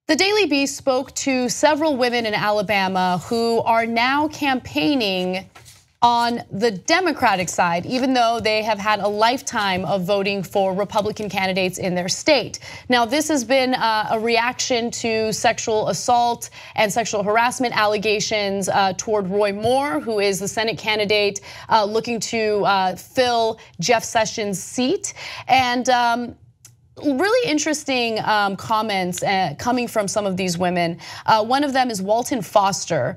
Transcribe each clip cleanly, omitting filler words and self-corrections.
The Daily Beast spoke to several women in Alabama who are now campaigning on the Democratic side, even though they have had a lifetime of voting for Republican candidates in their state. Now, this has been a reaction to sexual assault and sexual harassment allegations toward Roy Moore, who is the Senate candidate looking to fill Jeff Sessions' seat. And really interesting comments coming from some of these women. One of them is Walton Foster.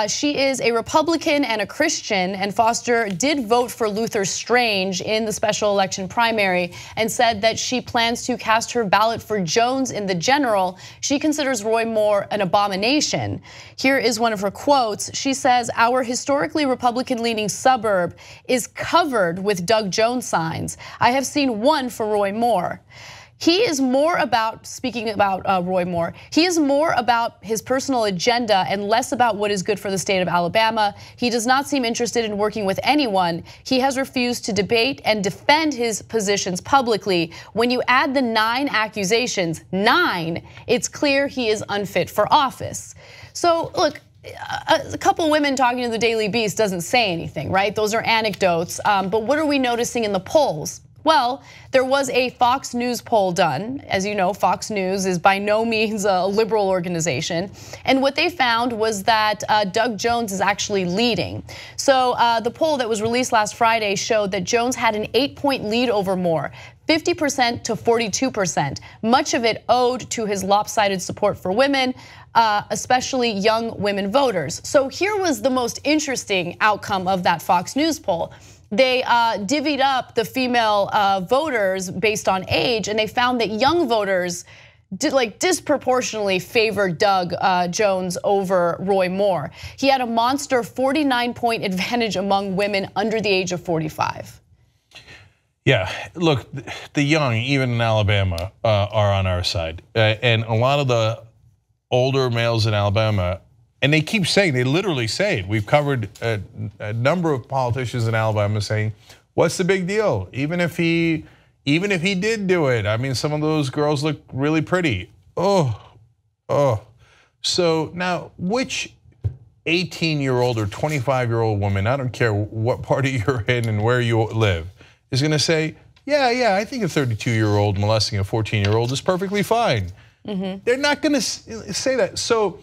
She is a Republican and a Christian, and Foster did vote for Luther Strange in the special election primary and said that she plans to cast her ballot for Jones in the general. She considers Roy Moore an abomination. Here is one of her quotes. She says, "Our historically Republican-leaning suburb is covered with Doug Jones signs. I have seen one for Roy Moore." He is more about, speaking about Roy Moore, he is more about his personal agenda and less about what is good for the state of Alabama. He does not seem interested in working with anyone. He has refused to debate and defend his positions publicly. When you add the 9 accusations, 9, it's clear he is unfit for office. So look, a couple women talking to the Daily Beast doesn't say anything, right? Those are anecdotes, but what are we noticing in the polls? Well, there was a Fox News poll done. As you know, Fox News is by no means a liberal organization. And what they found was that Doug Jones is actually leading. So the poll that was released last Friday showed that Jones had an 8-point lead over Moore, 50% to 42%. Much of it owed to his lopsided support for women, especially young women voters. So here was the most interesting outcome of that Fox News poll. They divvied up the female voters based on age, and they found that young voters disproportionately favored Doug Jones over Roy Moore. He had a monster 49-point advantage among women under the age of 45. Yeah, look, the young, even in Alabama, are on our side. And a lot of the older males in Alabama, and they keep saying, they literally say it. We've covered a number of politicians in Alabama saying, what's the big deal? Even if he did do it, I mean, some of those girls look really pretty. Oh. So now, which 18-year-old or 25-year-old woman, I don't care what party you're in and where you live, is gonna say, yeah, I think a 32-year-old molesting a 14-year-old is perfectly fine. They're not gonna say that. So,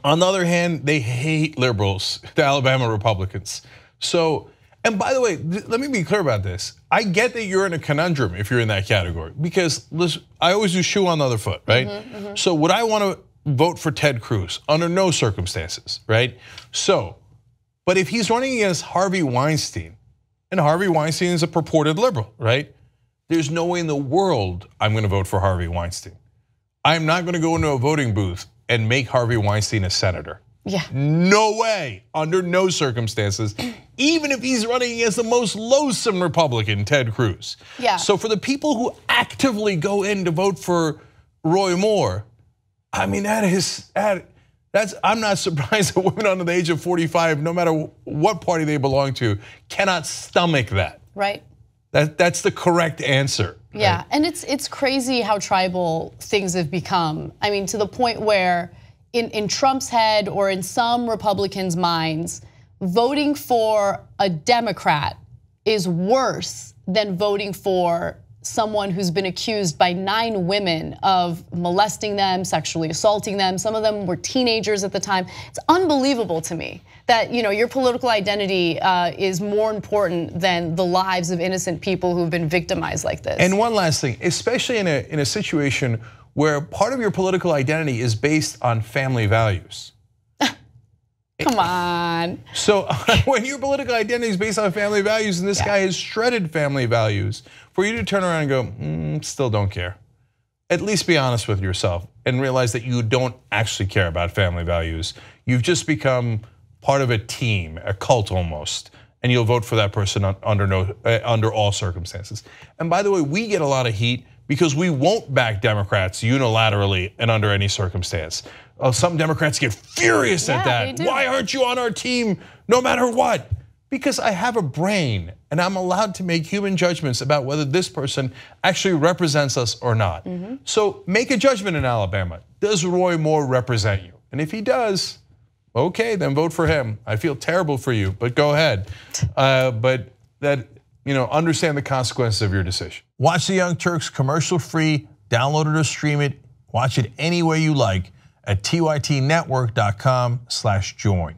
on the other hand, they hate liberals, the Alabama Republicans. So, and by the way, let me be clear about this. I get that you're in a conundrum if you're in that category, because listen, I always do shoe on the other foot, right? So would I want to vote for Ted Cruz? Under no circumstances, right? So, but if he's running against Harvey Weinstein, and Harvey Weinstein is a purported liberal, right? There's no way in the world I'm gonna vote for Harvey Weinstein. I'm not gonna go into a voting booth and make Harvey Weinstein a senator. Yeah. No way, under no circumstances, even if he's running against the most loathsome Republican, Ted Cruz. Yeah. So for the people who actively go in to vote for Roy Moore, I mean, I'm not surprised that women under the age of 45, no matter what party they belong to, cannot stomach that. Right. That's the correct answer. Yeah, right? and it's crazy how tribal things have become. I mean, to the point where in Trump's head or in some Republicans' minds, voting for a Democrat is worse than voting for someone who's been accused by 9 women of molesting them, sexually assaulting them. Some of them were teenagers at the time. It's unbelievable to me that your political identity is more important than the lives of innocent people who've been victimized like this. And one last thing, especially in a situation where part of your political identity is based on family values. Come on. So when your political identity is based on family values and this guy has shredded family values, for you to turn around and go, still don't care. At least be honest with yourself and realize that you don't actually care about family values. You've just become part of a team, a cult almost, and you'll vote for that person under all circumstances. And by the way, we get a lot of heat because we won't back Democrats unilaterally and under any circumstance. Some Democrats get furious at that. Why aren't you on our team no matter what? Because I have a brain and I'm allowed to make human judgments about whether this person actually represents us or not. So make a judgment in Alabama. does Roy Moore represent you? And if he does, okay, then vote for him. I feel terrible for you, but go ahead. But that, understand the consequences of your decision. Watch the Young Turks commercial-free, download it or stream it, watch it any way you like at tytnetwork.com/join.